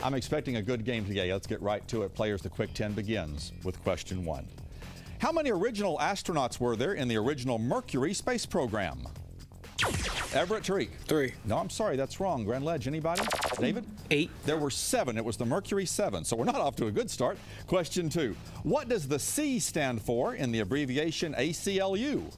I'm expecting a good game today. Let's get right to it. Players, the Quick 10 begins with question 1. How many original astronauts were there in the original Mercury space program? Everett, Tariq. 3. No, I'm sorry, that's wrong. Grand Ledge, anybody? David? 8. There were 7. It was the Mercury 7, so we're not off to a good start. Question 2. What does the C stand for in the abbreviation ACLU?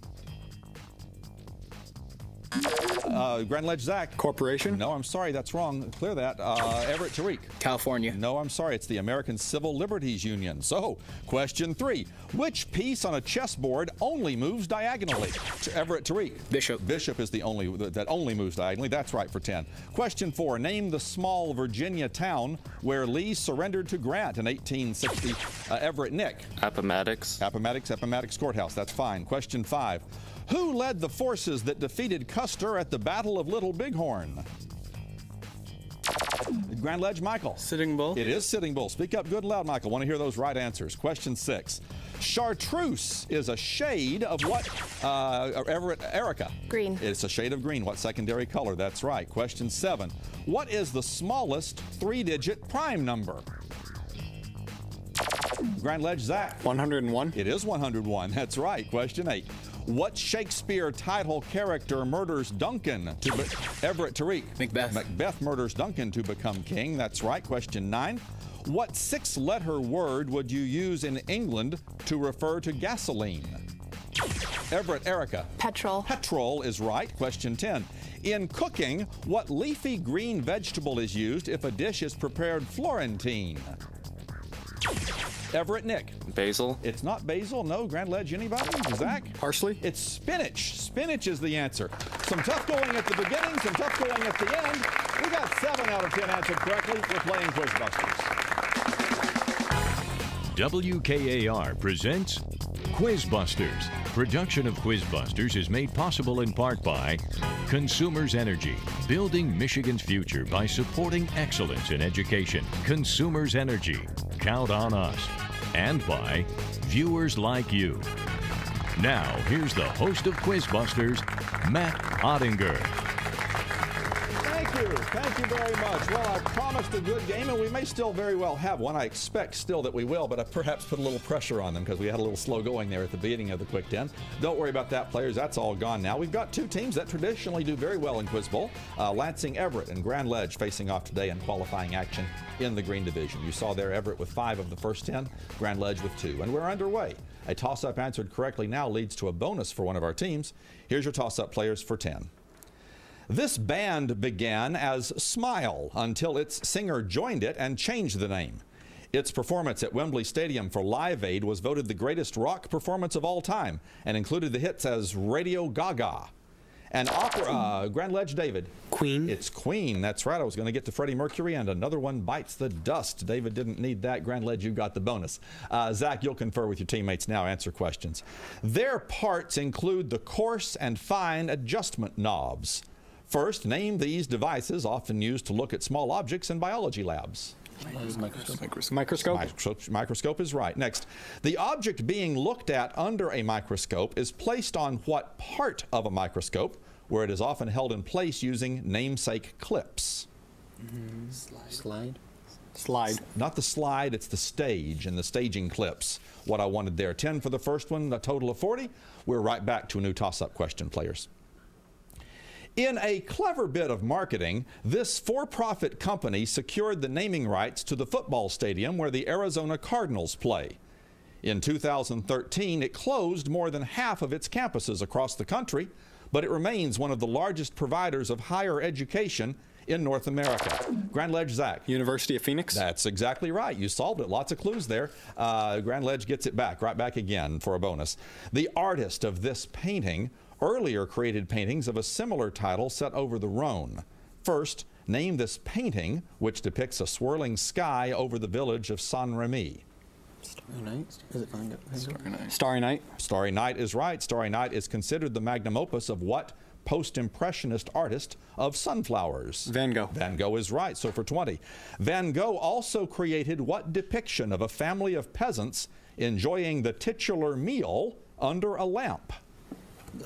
Grand Ledge, Zach. Corporation? No, I'm sorry, that's wrong. Clear that. Everett, Tariq. California. No, I'm sorry, it's the American Civil Liberties Union. So, question 3. Which piece on a chessboard only moves diagonally? Everett, Tariq. Bishop. Bishop is the only that only moves diagonally. That's right for 10. Question 4. Name the small Virginia town where Lee surrendered to Grant in 1860. Everett, Nick. Appomattox. Appomattox Courthouse. That's fine. Question 5. Who led the forces that defeated Custer at the Battle of Little Bighorn? Grand Ledge, Michael. Sitting Bull. It is Sitting Bull. Speak up good and loud, Michael. Want to hear those right answers. Question 6. Chartreuse is a shade of what? Everett, Erica. Green. It's a shade of green. What secondary color? That's right. Question 7. What is the smallest 3-digit prime number? Grand Ledge, Zach. 101. It is 101. That's right. Question 8. What Shakespeare title character murders Duncan Everett, Tariq? Macbeth. Macbeth murders Duncan to become king. That's right. Question 9. What 6-letter word would you use in England to refer to gasoline? Everett, Erica. Petrol. Petrol is right. Question 10. In cooking, what leafy green vegetable is used if a dish is prepared Florentine? Everett, Nick. Basil. It's not basil. No. Grand Ledge, anybody? Zach? Parsley. It's spinach. Spinach is the answer. Some tough going at the beginning, some tough going at the end. We got 7 out of 10 answered correctly. We're playing QuizBusters. WKAR presents QuizBusters. Production of QuizBusters is made possible in part by Consumers Energy, building Michigan's future by supporting excellence in education. Consumers Energy, count on us. And by viewers like you. Now, here's the host of QuizBusters, Matt Ottinger. Thank you very much. Well, I promised a good game, and we may still very well have one. I expect still that we will, but I perhaps put a little pressure on them because we had a little slow going there at the beginning of the Quick 10. Don't worry about that, players. That's all gone now. We've got 2 teams that traditionally do very well in Quiz Bowl. Lansing Everett and Grand Ledge facing off today in qualifying action in the green division. You saw there Everett with 5 of the first 10, Grand Ledge with 2. And we're underway. A toss-up answered correctly now leads to a bonus for one of our teams. Here's your toss-up players for 10. This band began as Smile until its singer joined it and changed the name. Its performance at Wembley Stadium for Live Aid was voted the greatest rock performance of all time and included the hits as Radio Gaga. And opera, Grand Ledge, David. Queen. It's Queen. That's right. I was going to get to Freddie Mercury, and another one bites the dust. David didn't need that. Grand Ledge, you got the bonus. Zach, you'll confer with your teammates now. Answer questions. Their parts include the coarse and fine adjustment knobs. First, name these devices often used to look at small objects in biology labs. Microscope. Microscope is right. Next, the object being looked at under a microscope is placed on what part of a microscope, where it is often held in place using namesake clips? Slide. Not the slide, it's the stage and the staging clips. What I wanted there. 10 for the first one, a total of 40. We're right back to a new toss-up question, players. In a clever bit of marketing, this for-profit company secured the naming rights to the football stadium where the Arizona Cardinals play. In 2013, it closed more than half of its campuses across the country, but it remains one of the largest providers of higher education in North America. Grand Ledge, Zach. University of Phoenix. That's exactly right. You solved it. Lots of clues there. Grand Ledge gets it back, right back again for a bonus. The artist of this painting earlier created paintings of a similar title set over the Rhone. First, name this painting, which depicts a swirling sky over the village of San Remi. Starry Night? Is it Van Gogh? Starry Night. Starry Night. Starry Night is right. Starry Night is considered the magnum opus of what post-impressionist artist of sunflowers? Van Gogh. Van Gogh is right, so for 20. Van Gogh also created what depiction of a family of peasants enjoying the titular meal under a lamp?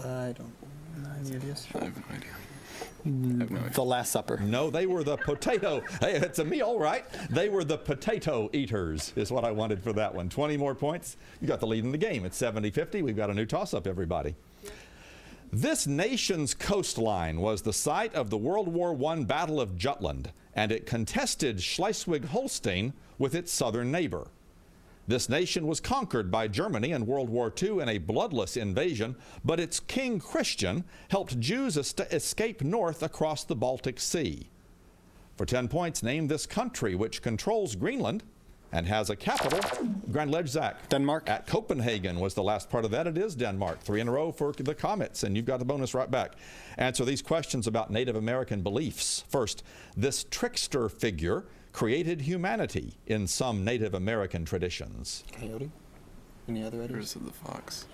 I don't know any ideas. I have no idea. The Last Supper. No, they were the potato. Hey, it's a meal, right? They were the potato eaters is what I wanted for that one. 20 more points. You got the lead in the game. It's 70-50. We've got a new toss-up, everybody. This nation's coastline was the site of the World War I Battle of Jutland, and it contested Schleswig-Holstein with its southern neighbor. This nation was conquered by Germany in World War II in a bloodless invasion, but its King Christian helped Jews escape north across the Baltic Sea. For 10 points, name this country which controls Greenland and has a capital. Grand Ledge, Zach. Denmark. At Copenhagen was the last part of that. It is Denmark. 3 in a row for the Comets, and you've got the bonus right back. Answer these questions about Native American beliefs. First, this trickster figure created humanity in some Native American traditions. Coyote? Any other letters? Curse of the Fox.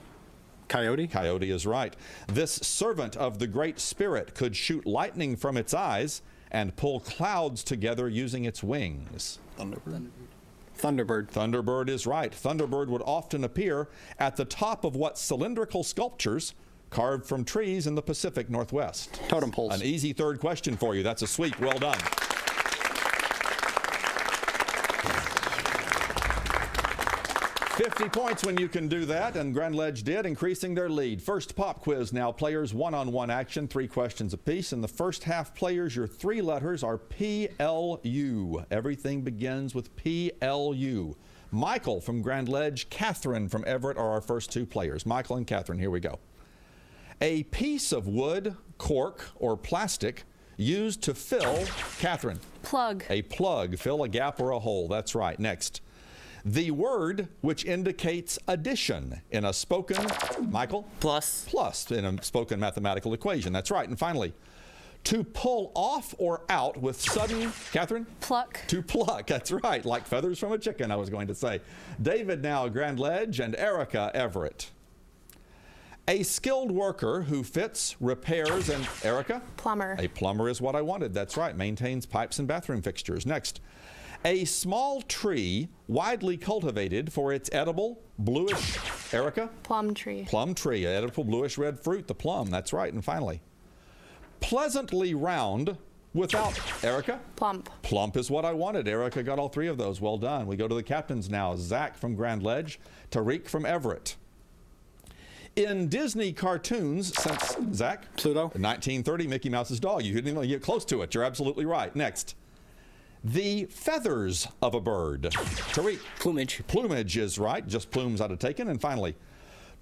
Coyote? Coyote is right. This servant of the Great Spirit could shoot lightning from its eyes and pull clouds together using its wings. Thunderbird. Thunderbird. Thunderbird is right. Thunderbird would often appear at the top of what cylindrical sculptures carved from trees in the Pacific Northwest. Totem poles. An easy third question for you. That's a sweep. Well done. 50 points when you can do that, and Grand Ledge did, increasing their lead. First pop quiz now. Players one-on-one action, 3 questions apiece. In the first half, players, your 3 letters are PLU. Everything begins with PLU. Michael from Grand Ledge, Catherine from Everett are our first 2 players. Michael and Catherine, here we go. A piece of wood, cork, or plastic used to fill, Catherine. Plug. A plug, fill a gap or a hole. That's right. Next. The word which indicates addition in a spoken, Michael? Plus. Plus in a spoken mathematical equation. That's right. And finally, to pull off or out with sudden, Catherine? Pluck. To pluck. That's right. Like feathers from a chicken, I was going to say. David now, Grand Ledge, and Erica, Everett. A skilled worker who fits, repairs, and Erica? Plumber. A plumber is what I wanted. That's right. Maintains pipes and bathroom fixtures. Next. A small tree widely cultivated for its edible, bluish, Erica? Plum tree. Plum tree, edible bluish red fruit, the plum. That's right. And finally, pleasantly round without, Erica? Plump. Plump is what I wanted. Erica got all 3 of those. Well done. We go to the captains now. Zach from Grand Ledge, Tariq from Everett. In Disney cartoons since, Zach? Pluto. 1930, Mickey Mouse's dog. You didn't even get close to it. You're absolutely right. Next. The feathers of a bird. Tariq. Plumage. Plumage is right. Just plumes out of taken. And finally,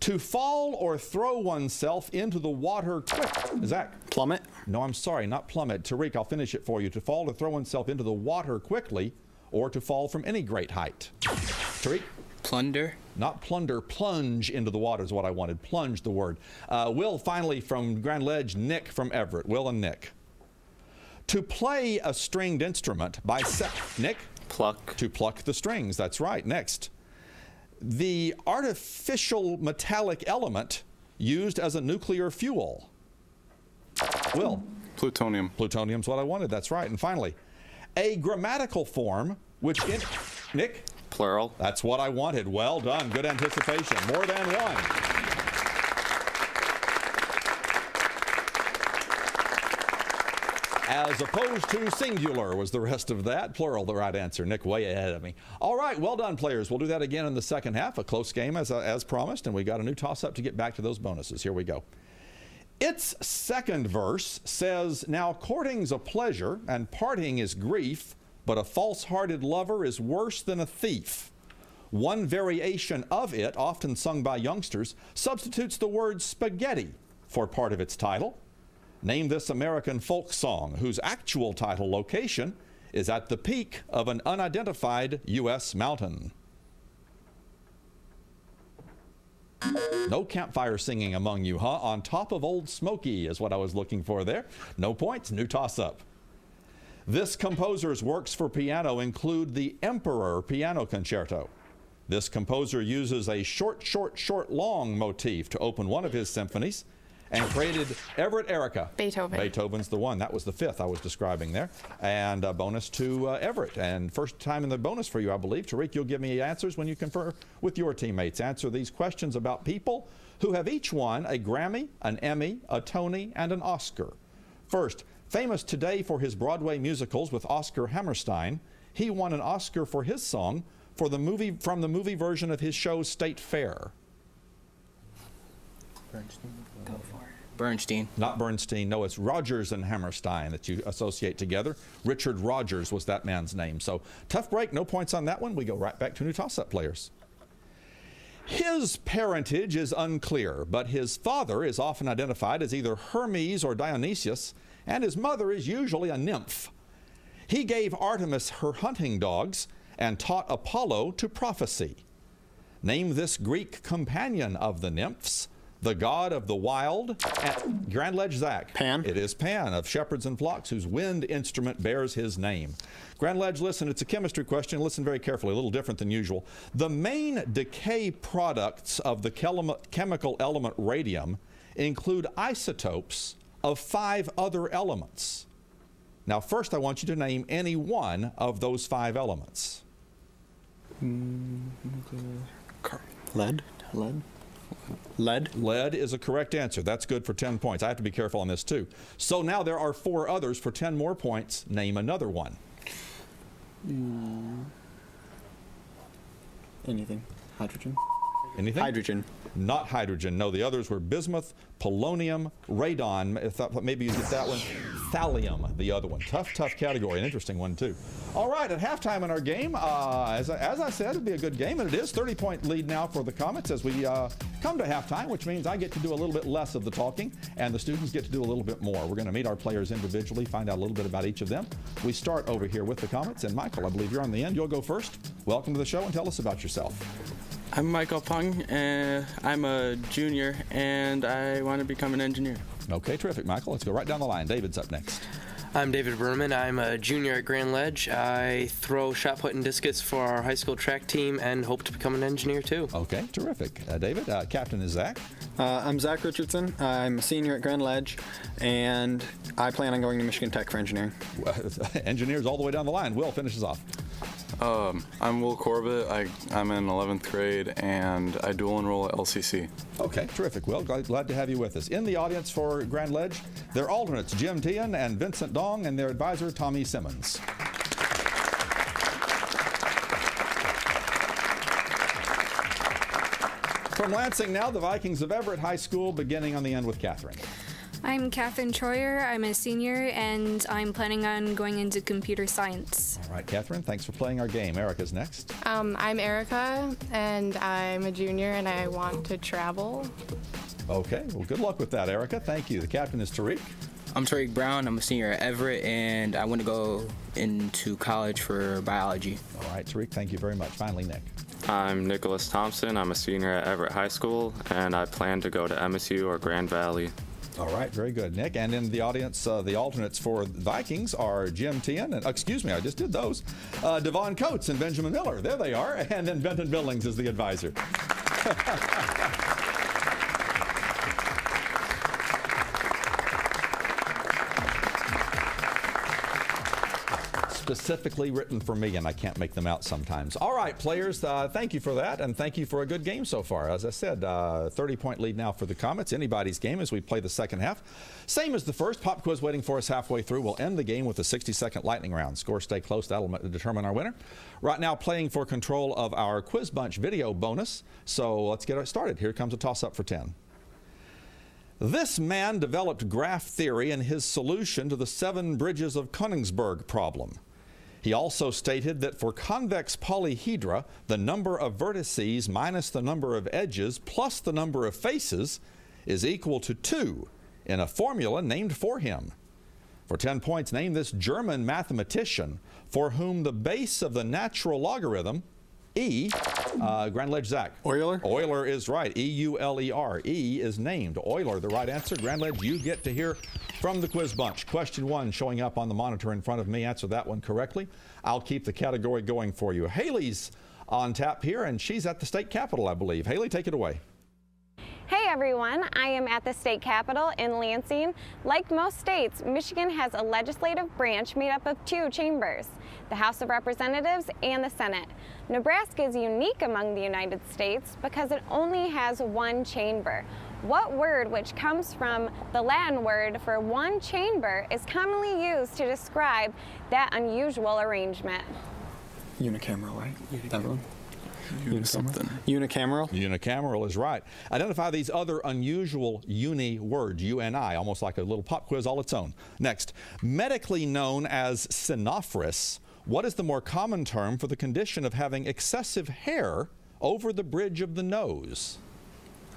to fall or throw oneself into the water quick. Zach. Plummet. No, I'm sorry, not plummet. Tariq, I'll finish it for you. To fall or throw oneself into the water quickly, or to fall from any great height. Tariq. Plunder. Not plunder, plunge into the water is what I wanted. Plunge, the word. Will, finally, from Grand Ledge, Nick from Everett. Will and Nick. To play a stringed instrument by Nick? Pluck. To pluck the strings, that's right. Next. The artificial metallic element used as a nuclear fuel. Will? Plutonium. Plutonium's what I wanted, that's right. And finally, a grammatical form which Nick? Plural. That's what I wanted. Well done. Good anticipation. More than one. As opposed to singular was the rest of that. Plural, the right answer. Nick way ahead of me. All right, well done, players. We'll do that again in the second half. A close game as promised, and we got a new toss-up to get back to those bonuses. Here we go. Its second verse says, now courting's a pleasure and parting is grief, but a false-hearted lover is worse than a thief. One variation of it, often sung by youngsters, substitutes the word spaghetti for part of its title. Name this American folk song whose actual title location is at the peak of an unidentified U.S. mountain. No campfire singing among you, huh? On top of Old Smoky is what I was looking for there. No points, new toss-up. This composer's works for piano include the Emperor Piano Concerto. This composer uses a short, short, short, long motif to open one of his symphonies and created Everett, Erica. Beethoven. Beethoven's the one. That was the 5th I was describing there. And a bonus to Everett. And first time in the bonus for you, I believe. Tariq, you'll give me answers when you confer with your teammates. Answer these questions about people who have each won a Grammy, an Emmy, a Tony, and an Oscar. First, Famous today for his Broadway musicals with Oscar Hammerstein, he won an Oscar for his song from the movie version of his show State Fair. Bernstein. Go for it. Bernstein. Not Bernstein. No, it's Rogers and Hammerstein that you associate together. Richard Rogers was that man's name. So tough break. No points on that one. We go right back to new toss-up players. His parentage is unclear, but his father is often identified as either Hermes or Dionysius, and his mother is usually a nymph. He gave Artemis her hunting dogs and taught Apollo to prophecy. Name this Greek companion of the nymphs, the god of the wild, and Grand Ledge Zach. Pan. It is Pan of shepherds and flocks, whose wind instrument bears his name. Grand Ledge, listen, it's a chemistry question. Listen very carefully, a little different than usual. The main decay products of the chemical element radium include isotopes of 5 other elements. Now, first I want you to name any one of those 5 elements. Lead. Lead is a correct answer. That's good for 10 points. I have to be careful on this too. So now there are 4 others for 10 more points. Name another one. Anything. Hydrogen. Anything? Hydrogen. Not hydrogen. No, the others were bismuth, polonium, radon. I thought maybe you get that one. Thallium, the other one. Tough category. An interesting one, too. All right, at halftime in our game, as I said, it'll be a good game, and it is. 30-point lead now for the Comets as we come to halftime, which means I get to do a little bit less of the talking, and the students get to do a little bit more. We're going to meet our players individually, find out a little bit about each of them. We start over here with the Comets, and Michael, I believe you're on the end. You'll go first. Welcome to the show, and tell us about yourself. I'm Michael Pung, and I'm a junior, and I want to become an engineer. Okay, terrific, Michael. Let's go right down the line. David's up next. I'm David Berman. I'm a junior at Grand Ledge. I throw shot put and discus for our high school track team and hope to become an engineer too. Okay, terrific. David, captain is Zach. I'm Zach Richardson. I'm a senior at Grand Ledge, and I plan on going to Michigan Tech for engineering. Engineers all the way down the line. Will finishes off. I'm Will Corbett. I'm in 11th grade, and I dual enroll at LCC. Okay, terrific. Well, glad to have you with us. In the audience for Grand Ledge, their alternates, Jim Tian and Vincent Dong, and their advisor, Tommy Simmons. From Lansing now, the Vikings of Everett High School, beginning on the end with Catherine. I'm Catherine Troyer. I'm a senior, and I'm planning on going into computer science. All right, Catherine, thanks for playing our game. Erica's next. I'm Erica, and I'm a junior, and I want to travel. Okay, well, good luck with that, Erica. Thank you. The captain is Tariq. I'm Tariq Brown. I'm a senior at Everett, and I want to go into college for biology. All right, Tariq, thank you very much. Finally, Nick. I'm Nicholas Thompson. I'm a senior at Everett High School, and I plan to go to MSU or Grand Valley. All right, very good, Nick. And in the audience, the alternates for Vikings are Jim Tian, and excuse me, I just did those. Devon Coates and Benjamin Miller. There they are. And then Benton Billings is the advisor. Specifically written for me, and I can't make them out sometimes. All right, players, thank you for that, and thank you for a good game so far. As I said, 30-point lead now for the Comets. Anybody's game as we play the second half. Same as the first. Pop quiz waiting for us halfway through. We'll end the game with a 60-second lightning round. Scores stay close. That'll determine our winner. Right now, playing for control of our Quiz Bunch video bonus. So let's get started. Here comes a toss-up for 10. This man developed graph theory in his solution to the 7 bridges of Königsberg problem. He also stated that for convex polyhedra, the number of vertices minus the number of edges plus the number of faces is equal to 2 in a formula named for him. For 10 points, name this German mathematician for whom the base of the natural logarithm, E, Grand Ledge Zach. Euler? Euler is right. E-U-L-E-R. E is named. Euler, the right answer. Grand Ledge, you get to hear from the Quiz Bunch. Question 1 showing up on the monitor in front of me. Answer that one correctly. I'll keep the category going for you. Haley's on tap here, and she's at the state capitol, I believe. Haley, take it away. Hey everyone, I am at the state capitol in Lansing. Like most states, Michigan has a legislative branch made up of 2 chambers, the House of Representatives and the Senate. Nebraska is unique among the United States because it only has 1 chamber. What word, which comes from the Latin word for one chamber, is commonly used to describe that unusual arrangement? Unicameral, right? That one? Something. Unicameral? Unicameral is right. Identify these other unusual uni words, U-N-I, almost like a little pop quiz all its own. Next, medically known as cynophorus, what is the more common term for the condition of having excessive hair over the bridge of the nose?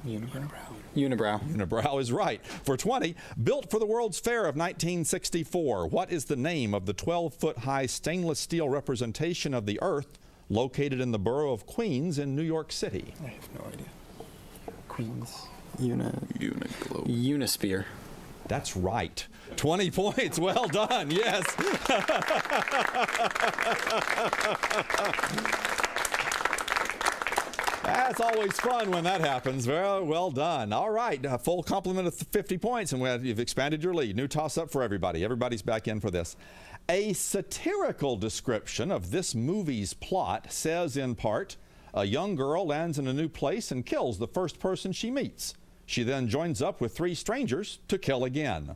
Unibrow. Unibrow. Unibrow is right. For 20, built for the World's Fair of 1964, what is the name of the 12-foot-high stainless steel representation of the Earth located in the borough of Queens in New York City? I have no idea. Queens. Uniglobe. Unisphere. That's right. 20 points. Well done. Yes. That's always fun when that happens. Very well done. All right, a full complement of 50 points, and you've expanded your lead. New toss-up for everybody. Everybody's back in for this. A satirical description of this movie's plot says, in part, a young girl lands in a new place and kills the first person she meets. She then joins up with 3 strangers to kill again.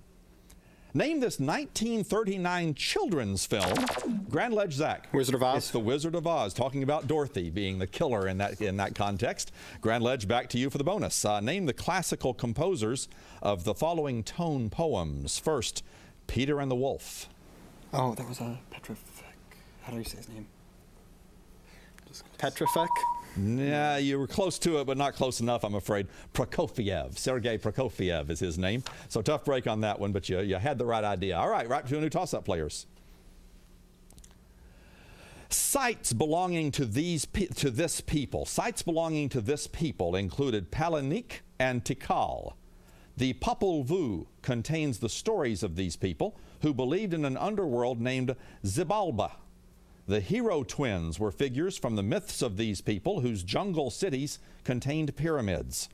Name this 1939 children's film. Grand Ledge Zach. Wizard of Oz. It's the Wizard of Oz, talking about Dorothy being the killer in that context. Grand Ledge, back to you for the bonus. Name the classical composers of the following tone poems. First, Peter and the Wolf. Oh, that was a Petrofek. How do you say his name? Petrofek? Yeah, you were close to it, but not close enough, I'm afraid. Prokofiev. Sergei Prokofiev is his name. So tough break on that one, but you had the right idea. All right, right to a new toss-up, players. Sites belonging to this people. Sites belonging to this people included Palanik and Tikal. The Popol Vuh contains the stories of these people who believed in an underworld named Xibalba. The hero twins were figures from the myths of these people whose jungle cities contained pyramids.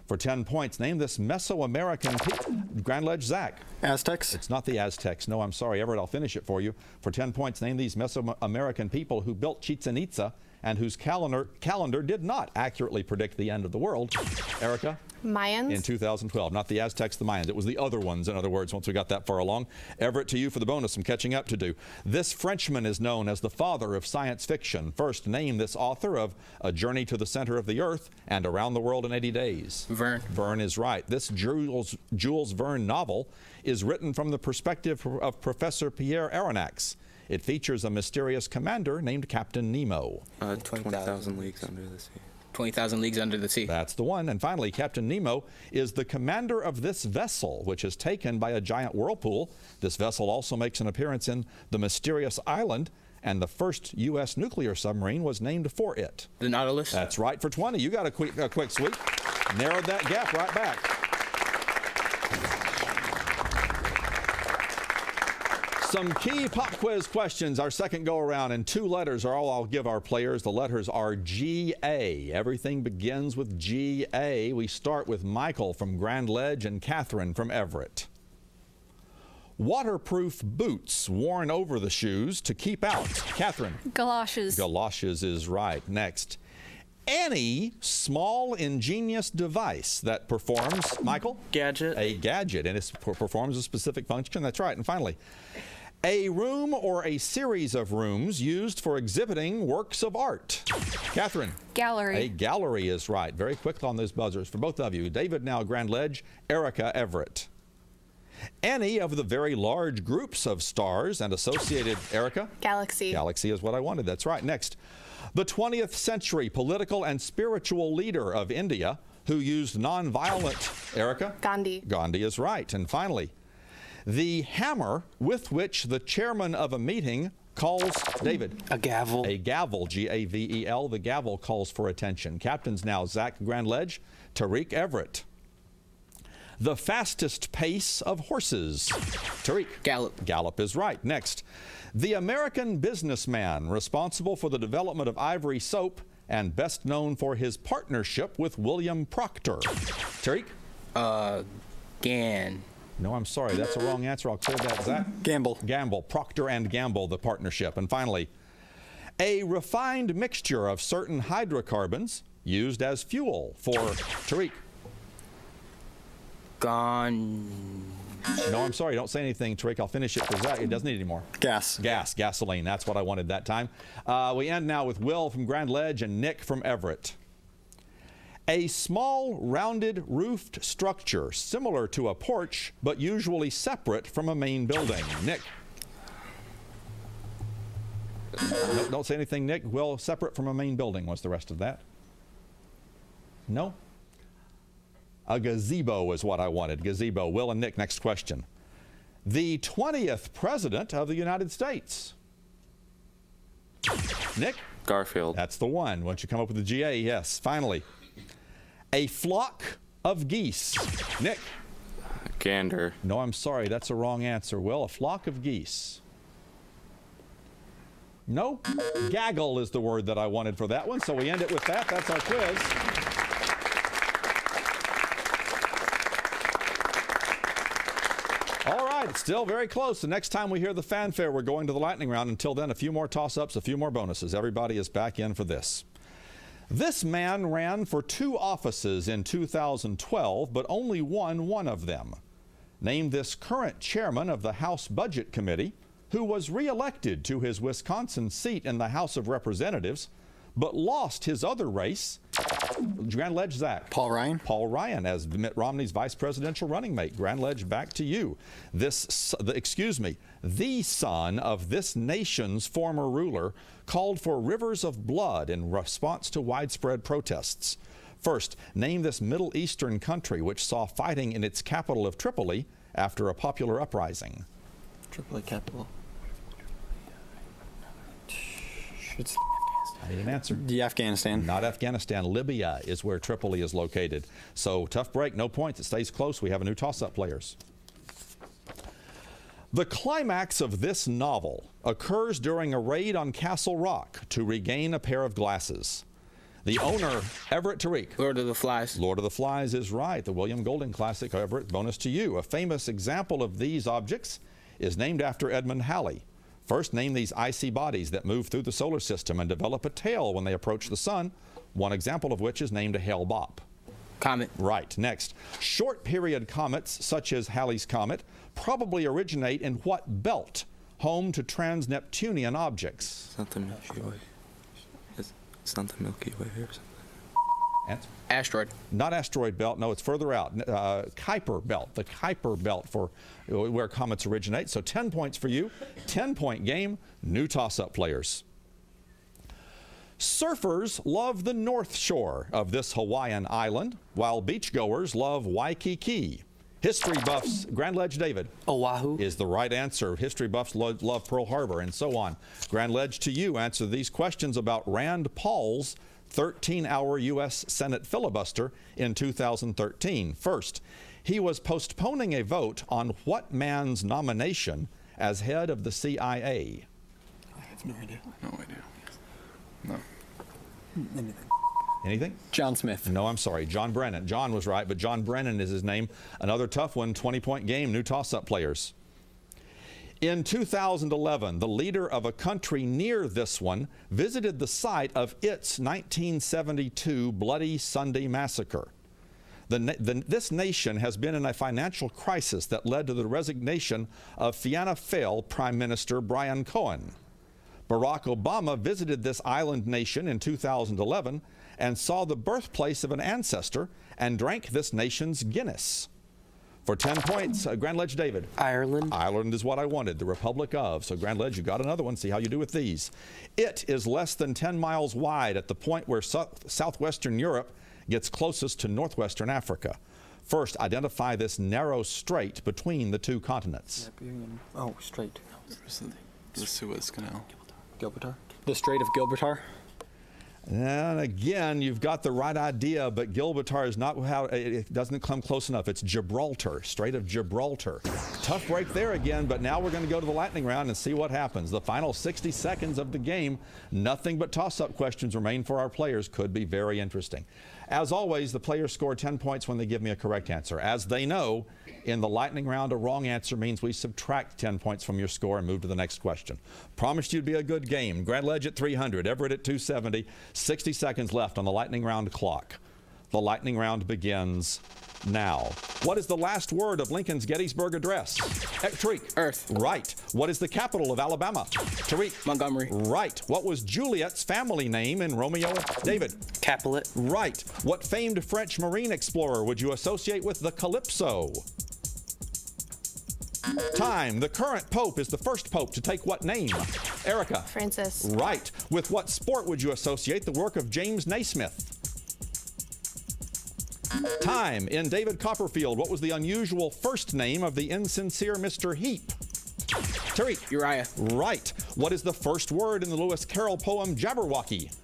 For 10 points, name this Mesoamerican Grand Ledge Zach. Aztecs? It's not the Aztecs. No, I'm sorry, Everett, I'll finish it for you. For 10 points, name these Mesoamerican people who built Chichen Itza and whose calendar did not accurately predict the end of the world. Erica? Mayans? In 2012. Not the Aztecs, the Mayans. It was the other ones, in other words, once we got that far along. Everett, to you for the bonus. Some catching up to do. This Frenchman is known as the father of science fiction. First, name this author of A Journey to the Center of the Earth and Around the World in 80 Days. Verne. Verne is right. This Jules Verne novel is written from the perspective of Professor Pierre Aronnax. It features a mysterious commander named Captain Nemo. 20,000 Leagues Under the Sea. 20,000 Leagues Under the Sea. That's the one. And finally, Captain Nemo is the commander of this vessel, which is taken by a giant whirlpool. This vessel also makes an appearance in the mysterious island, and the first U.S. nuclear submarine was named for it. The Nautilus? That's right for 20. You got a quick sweep. Narrowed that gap right back. Some key pop quiz questions, our second go around, and 2 letters are all I'll give our players. The letters are G-A. Everything begins with G-A. We start with Michael from Grand Ledge and Catherine from Everett. Waterproof boots worn over the shoes to keep out. Catherine. Galoshes. Galoshes is right. Next. Any small ingenious device that performs, Michael? Gadget. A gadget, and it performs a specific function. That's right. And finally, a room or a series of rooms used for exhibiting works of art. Catherine. Gallery. A gallery is right. Very quick on those buzzers for both of you. David now Grand Ledge, Erica Everett. Any of the very large groups of stars and associated, Erica? Galaxy. Galaxy is what I wanted. That's right. Next. The 20th century political and spiritual leader of India who used nonviolent, Erica? Gandhi. Gandhi is right. And finally, the hammer with which the chairman of a meeting calls, David? A gavel. A gavel, G-A-V-E-L. The gavel calls for attention. Captains now, Zach Grand Ledge, Tariq Everett. The fastest pace of horses. Tariq. Gallop. Gallop is right. Next. The American businessman responsible for the development of ivory soap and best known for his partnership with William Procter. Tariq? Gann. No, I'm sorry. That's a wrong answer. I'll clear that, Zach. Gamble. Gamble. Procter and Gamble, the partnership. And finally, a refined mixture of certain hydrocarbons used as fuel for Tariq. Gone. No, I'm sorry. Don't say anything, Tariq. I'll finish it for Zach. It doesn't need any more. Gasoline. That's what I wanted that time. We end now with Will from Grand Ledge and Nick from Everett. A small, rounded, roofed structure similar to a porch, but usually separate from a main building. Nick. No, don't say anything, Nick. Will, separate from a main building. What's the rest of that? No? A gazebo is what I wanted. Gazebo. Will and Nick, next question. The 20th President of the United States. Nick? Garfield. That's the one. Once you come up with the GA, yes. Finally. A flock of geese. Nick? Gander. No, I'm sorry. That's a wrong answer. Will, a flock of geese. No? Gaggle is the word that I wanted for that one. So we end it with that. That's our quiz. All right, still very close. The next time we hear the fanfare, we're going to the lightning round. Until then, a few more toss-ups, a few more bonuses. Everybody is back in for this. This man ran for 2 offices in 2012, but only won one of them. Name this current chairman of the House Budget Committee, who was re-elected to his Wisconsin seat in the House of Representatives, but lost his other race. Grand Ledge, Zach. Paul Ryan. Paul Ryan as Mitt Romney's vice presidential running mate. Grand Ledge, back to you. The son of this nation's former ruler called for rivers of blood in response to widespread protests. First, name this Middle Eastern country which saw fighting in its capital of Tripoli after a popular uprising. Tripoli capital. I need an answer. The Afghanistan. Not Afghanistan. Libya is where Tripoli is located. So tough break, no points. It stays close. We have a new toss-up, players. The climax of this novel occurs during a raid on Castle Rock to regain a pair of glasses. The owner, Everett, Tariq. Lord of the Flies. Lord of the Flies is right. The William Golding classic, Everett, bonus to you. A famous example of these objects is named after Edmund Halley. First, name these icy bodies that move through the solar system and develop a tail when they approach the sun, one example of which is named a Hale-Bopp. Comet. Right. Next, short period comets such as Halley's Comet probably originate in what belt, home to trans-Neptunian objects? It's not the Milky Way. It's not the Milky Way or something. Answer? Asteroid. Not asteroid belt. No, it's further out. Kuiper belt. The Kuiper belt for where comets originate. So 10 points for you. 10-point game. New toss-up, players. Surfers love the north shore of this Hawaiian island, while beachgoers love Waikiki. History buffs, Grand Ledge David. Oahu is the right answer. History buffs love Pearl Harbor, and so on. Grand Ledge, to you, answer these questions about Rand Paul's 13-hour U.S. Senate filibuster in 2013. First, he was postponing a vote on what man's nomination as head of the CIA? I have no idea. No idea. No. Anything? John Smith. No, I'm sorry. John Brennan. John was right, but John Brennan is his name. Another tough one, 20-point game. New toss-up, players. In 2011, the leader of a country near this one visited the site of its 1972 Bloody Sunday massacre. This nation has been in a financial crisis that led to the resignation of Fianna Fáil Prime Minister Brian Cohen. Barack Obama visited this island nation in 2011 and saw the birthplace of an ancestor and drank this nation's Guinness. For 10 points, Grand Ledge David. Ireland. Ireland is what I wanted, the Republic of. So Grand Ledge, you got another one. See how you do with these. It is less than 10 miles wide at the point where southwestern Europe gets closest to northwestern Africa. First, identify this narrow strait between the two continents. Oh, strait. The Suez Canal. Gibraltar. The Strait of Gibraltar. And again, you've got the right idea, but Gibraltar is not how, it doesn't come close enough. It's Gibraltar, Strait of Gibraltar. Tough break there again, but now we're going to go to the lightning round and see what happens. The final 60 seconds of the game, nothing but toss-up questions remain for our players. Could be very interesting. As always, the players score 10 points when they give me a correct answer. As they know, in the lightning round, a wrong answer means we subtract 10 points from your score and move to the next question. Promised you'd be a good game. Grand Ledge at 300, Everett at 270. 60 seconds left on the lightning round clock. The lightning round begins now. What is the last word of Lincoln's Gettysburg Address? Tariq. Earth. Right. What is the capital of Alabama? Tariq. Montgomery. Right. What was Juliet's family name in Romeo and David? Capulet. Right. What famed French marine explorer would you associate with the Calypso? Time. The current pope is the first pope to take what name? Erica. Francis. Right. With what sport would you associate the work of James Naismith? Time. In David Copperfield, what was the unusual first name of the insincere Mr. Heap? Tariq. Uriah. Right. What is the first word in the Lewis Carroll poem Jabberwocky?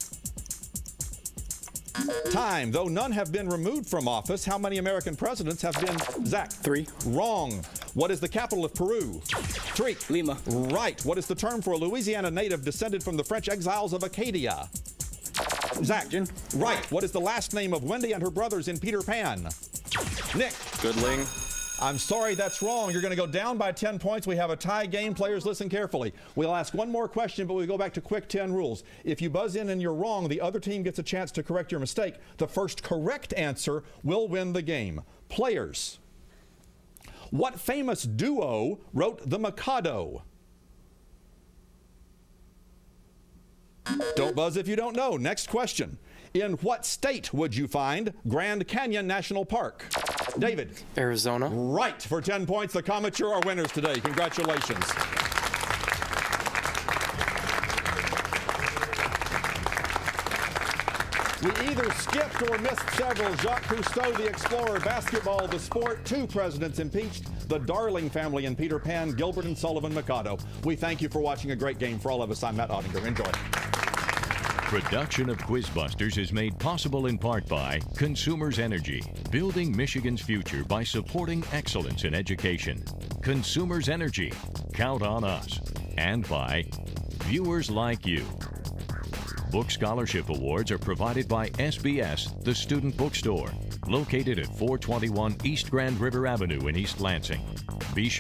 Time. Though none have been removed from office, how many American presidents have been? Zach. 3. Wrong. What is the capital of Peru? Tariq. Lima. Right. What is the term for a Louisiana native descended from the French exiles of Acadia? Zach. Right. What is the last name of Wendy and her brothers in Peter Pan? Nick. Goodling. I'm sorry, that's wrong. You're going to go down by 10 points. We have a tie game. Players, listen carefully. We'll ask one more question, but we go back to quick 10 rules. If you buzz in and you're wrong, the other team gets a chance to correct your mistake. The first correct answer will win the game. Players, what famous duo wrote The Mikado? Don't buzz if you don't know. Next question. In what state would you find Grand Canyon National Park? David. Arizona. Right. For 10 points, the Comature are winners today. Congratulations. We either skipped or missed several. Jacques Cousteau, the explorer, basketball, the sport, 2 presidents impeached, the Darling family in Peter Pan, Gilbert and Sullivan Mikado. We thank you for watching a great game. For all of us, I'm Matt Ottinger. Enjoy. Production of QuizBusters is made possible in part by Consumers Energy, building Michigan's future by supporting excellence in education. Consumers Energy, count on us. And by viewers like you. Book Scholarship Awards are provided by SBS, the Student Bookstore, located at 421 East Grand River Avenue in East Lansing. Be sure